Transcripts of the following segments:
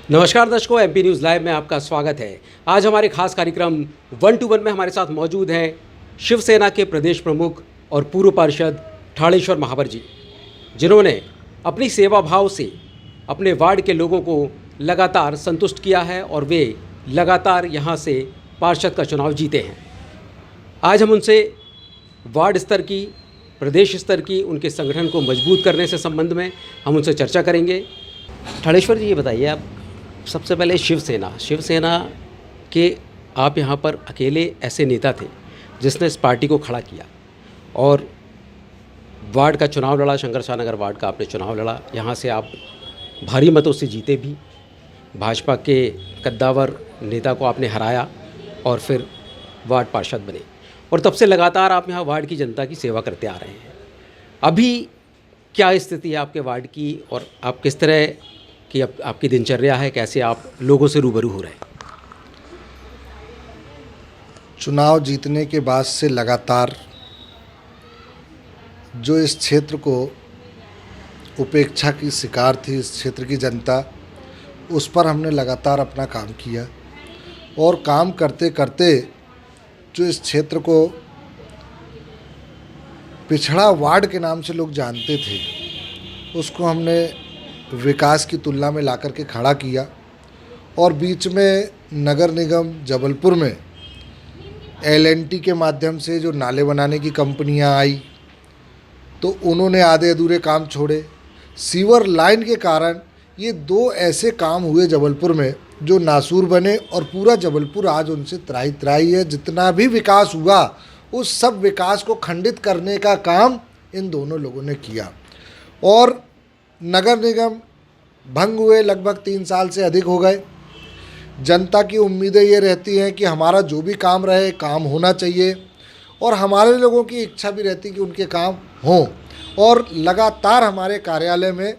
नमस्कार दर्शकों, MP news live में आपका स्वागत है। आज हमारे खास कार्यक्रम 1 to 1 में हमारे साथ मौजूद हैं शिवसेना के प्रदेश प्रमुख और पूर्व पार्षद ठाणेश्वर महावर जी, जिन्होंने अपनी सेवा भाव से अपने वार्ड के लोगों को लगातार संतुष्ट किया है और वे लगातार यहाँ से पार्षद का चुनाव जीते हैं। आज हम उनसे वार्ड स्तर की, प्रदेश स्तर की उनके संगठन को मजबूत करने से संबंध में हम उनसे चर्चा करेंगे। ठाणेश्वर जी, ये बताइए, आप सबसे पहले शिवसेना के आप यहाँ पर अकेले ऐसे नेता थे जिसने इस पार्टी को खड़ा किया और वार्ड का चुनाव लड़ा। शंकरशाह नगर वार्ड का आपने चुनाव लड़ा, यहाँ से आप भारी मतों से जीते भी, भाजपा के कद्दावर नेता को आपने हराया और फिर वार्ड पार्षद बने और तब से लगातार आप यहाँ वार्ड की जनता की सेवा करते आ रहे हैं। अभी क्या स्थिति है आपके वार्ड की और आप किस तरह कि अब आपकी दिनचर्या है, कैसे आप लोगों से रूबरू हो रहे हैं? चुनाव जीतने के बाद से लगातार जो इस क्षेत्र को उपेक्षा की शिकार थी, इस क्षेत्र की जनता, उस पर हमने लगातार अपना काम किया और काम करते करते जो इस क्षेत्र को पिछड़ा वार्ड के नाम से लोग जानते थे, उसको हमने विकास की तुलना में लाकर के खड़ा किया। और बीच में नगर निगम जबलपुर में एल&टी के माध्यम से जो नाले बनाने की कंपनियां आई तो उन्होंने आधे अधूरे काम छोड़े। सीवर लाइन के कारण ये दो ऐसे काम हुए जबलपुर में जो नासूर बने और पूरा जबलपुर आज उनसे त्राही त्राही है। जितना भी विकास हुआ उस सब विकास को खंडित करने का काम इन दोनों लोगों ने किया और नगर निगम भंग हुए लगभग 3 साल से अधिक हो गए। जनता की उम्मीदें ये रहती हैं कि हमारा जो भी काम रहे, काम होना चाहिए और हमारे लोगों की इच्छा भी रहती है कि उनके काम हों। और लगातार हमारे कार्यालय में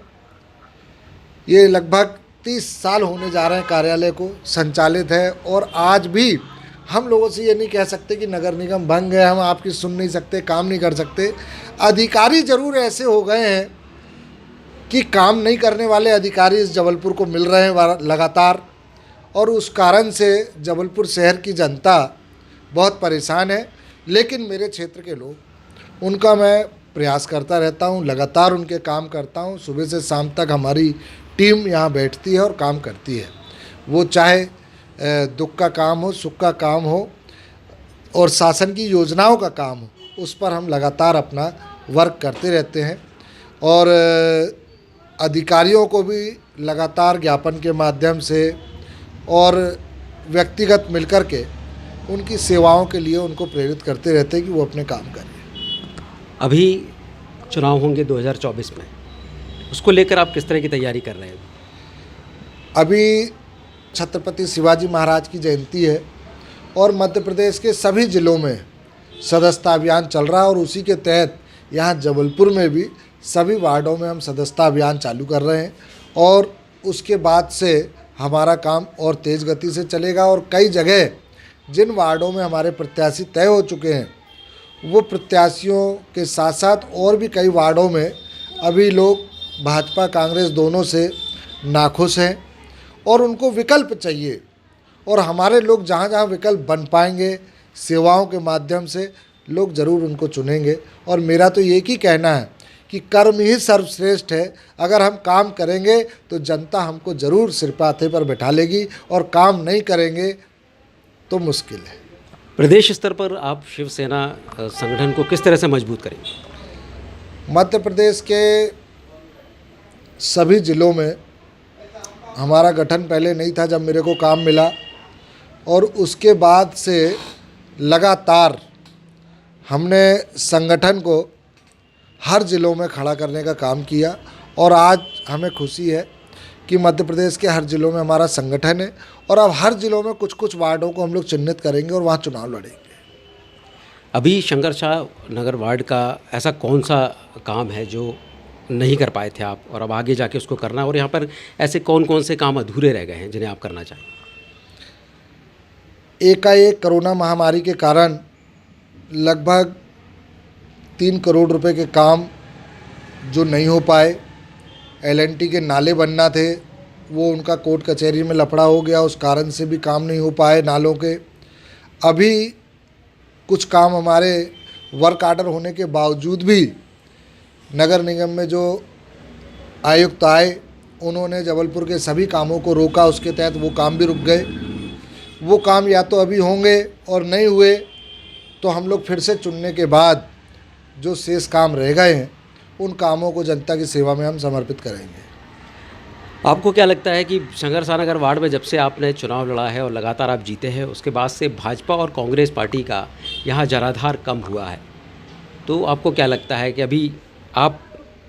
ये लगभग 30 साल होने जा रहे हैं कार्यालय को संचालित है और आज भी हम लोगों से ये नहीं कह सकते कि नगर निगम भंग है, हम आपकी सुन नहीं सकते, काम नहीं कर सकते। अधिकारी ज़रूर ऐसे हो गए हैं कि काम नहीं करने वाले अधिकारी इस जबलपुर को मिल रहे हैं लगातार और उस कारण से जबलपुर शहर की जनता बहुत परेशान है। लेकिन मेरे क्षेत्र के लोग, उनका मैं प्रयास करता रहता हूं, लगातार उनके काम करता हूं। सुबह से शाम तक हमारी टीम यहाँ बैठती है और काम करती है। वो चाहे दुख का काम हो, सुख का काम हो और शासन की योजनाओं का काम हो, उस पर हम लगातार अपना वर्क करते रहते हैं और अधिकारियों को भी लगातार ज्ञापन के माध्यम से और व्यक्तिगत मिलकर के उनकी सेवाओं के लिए उनको प्रेरित करते रहते हैं कि वो अपने काम करें। अभी चुनाव होंगे 2024 में, उसको लेकर आप किस तरह की तैयारी कर रहे हैं? अभी छत्रपति शिवाजी महाराज की जयंती है और मध्य प्रदेश के सभी ज़िलों में सदस्यता अभियान चल रहा है और उसी के तहत यहाँ जबलपुर में भी सभी वार्डों में हम सदस्यता अभियान चालू कर रहे हैं और उसके बाद से हमारा काम और तेज़ गति से चलेगा। और कई जगह जिन वार्डों में हमारे प्रत्याशी तय हो चुके हैं, वो प्रत्याशियों के साथ साथ और भी कई वार्डों में अभी लोग भाजपा कांग्रेस दोनों से नाखुश हैं और उनको विकल्प चाहिए और हमारे लोग जहाँ जहाँ विकल्प बन पाएंगे सेवाओं के माध्यम से लोग ज़रूर उनको चुनेंगे। और मेरा तो एक ही कहना है कि कर्म ही सर्वश्रेष्ठ है। अगर हम काम करेंगे तो जनता हमको ज़रूर सिर पे हाथे पर बैठा लेगी और काम नहीं करेंगे तो मुश्किल है। प्रदेश स्तर पर आप शिवसेना संगठन को किस तरह से मजबूत करेंगे? मध्य प्रदेश के सभी ज़िलों में हमारा गठन पहले नहीं था, जब मेरे को काम मिला और उसके बाद से लगातार हमने संगठन को हर ज़िलों में खड़ा करने का काम किया और आज हमें खुशी है कि मध्य प्रदेश के हर ज़िलों में हमारा संगठन है और अब हर ज़िलों में कुछ कुछ वार्डों को हम लोग चिन्हित करेंगे और वहाँ चुनाव लड़ेंगे। अभी शंकरशाह नगर वार्ड का ऐसा कौन सा काम है जो नहीं कर पाए थे आप और अब आगे जाके उसको करना है, और यहाँ पर ऐसे कौन कौन से काम अधूरे रह गए हैं जिन्हें आप करना चाहें? एकाएक कोरोना महामारी के कारण लगभग 3 करोड़ रुपए के काम जो नहीं हो पाए, एल&टी के नाले बनना थे वो उनका कोर्ट कचहरी में लफड़ा हो गया, उस कारण से भी काम नहीं हो पाए नालों के। अभी कुछ काम हमारे वर्क आर्डर होने के बावजूद भी नगर निगम में जो आयुक्त आए उन्होंने जबलपुर के सभी कामों को रोका, उसके तहत वो काम भी रुक गए। वो काम या तो अभी होंगे और नहीं हुए तो हम लोग फिर से चुनने के बाद जो शेष काम रह गए हैं उन कामों को जनता की सेवा में हम समर्पित करेंगे। आपको क्या लगता है कि संघर्षा नगर वार्ड में जब से आपने चुनाव लड़ा है और लगातार आप जीते हैं, उसके बाद से भाजपा और कांग्रेस पार्टी का यहाँ जनाधार कम हुआ है, तो आपको क्या लगता है कि अभी आप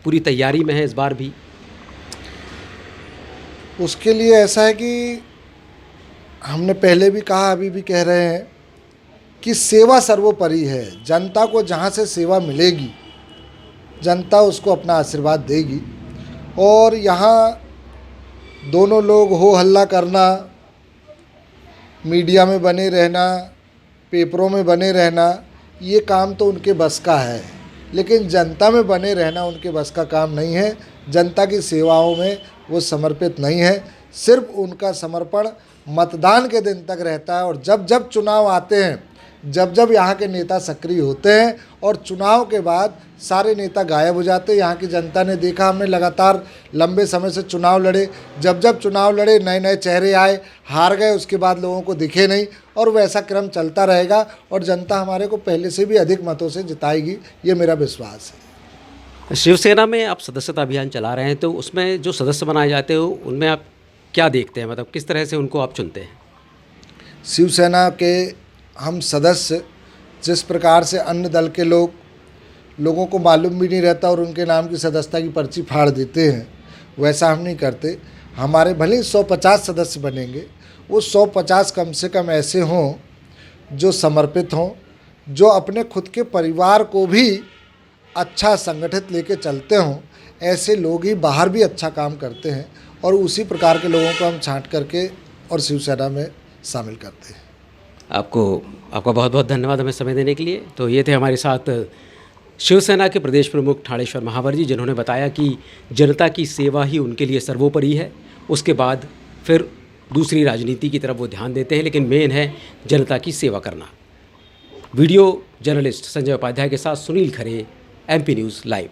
पूरी तैयारी में हैं इस बार भी? उसके लिए ऐसा है कि हमने पहले भी कहा, अभी भी कह रहे हैं कि सेवा सर्वोपरि है। जनता को जहाँ से सेवा मिलेगी जनता उसको अपना आशीर्वाद देगी। और यहाँ दोनों लोग हो हल्ला करना, मीडिया में बने रहना, पेपरों में बने रहना, ये काम तो उनके बस का है, लेकिन जनता में बने रहना उनके बस का काम नहीं है। जनता की सेवाओं में वो समर्पित नहीं है। सिर्फ उनका समर्पण मतदान के दिन तक रहता है। और जब जब चुनाव आते हैं, जब जब यहाँ के नेता सक्रिय होते हैं और चुनाव के बाद सारे नेता गायब हो जाते हैं। यहाँ की जनता ने देखा, हमने लगातार लंबे समय से चुनाव लड़े, जब जब चुनाव लड़े नए नए चेहरे आए, हार गए, उसके बाद लोगों को दिखे नहीं। और वैसा क्रम चलता रहेगा और जनता हमारे को पहले से भी अधिक मतों से जिताएगी, ये मेरा विश्वास है। शिवसेना में आप सदस्यता अभियान चला रहे हैं, तो उसमें जो सदस्य बनाए जाते हो उनमें आप क्या देखते हैं, मतलब किस तरह से उनको आप चुनते हैं? शिवसेना के हम सदस्य जिस प्रकार से अन्य दल के लोगों को मालूम भी नहीं रहता और उनके नाम की सदस्यता की पर्ची फाड़ देते हैं, वैसा हम नहीं करते। हमारे भले ही 150 सदस्य बनेंगे, वो 150 कम से कम ऐसे हों जो समर्पित हों, जो अपने खुद के परिवार को भी अच्छा संगठित लेके चलते हों। ऐसे लोग ही बाहर भी अच्छा काम करते हैं और उसी प्रकार के लोगों को हम छांट करके और शिवसेना में शामिल करते हैं। आपका बहुत बहुत धन्यवाद हमें समय देने के लिए। तो ये थे हमारे साथ शिवसेना के प्रदेश प्रमुख ठाड़ेश्वर महावर जी, जिन्होंने बताया कि जनता की सेवा ही उनके लिए सर्वोपरि है। उसके बाद फिर दूसरी राजनीति की तरफ वो ध्यान देते हैं, लेकिन मेन है जनता की सेवा करना। वीडियो जर्नलिस्ट संजय उपाध्याय के साथ सुनील खरे, MP न्यूज़ लाइव।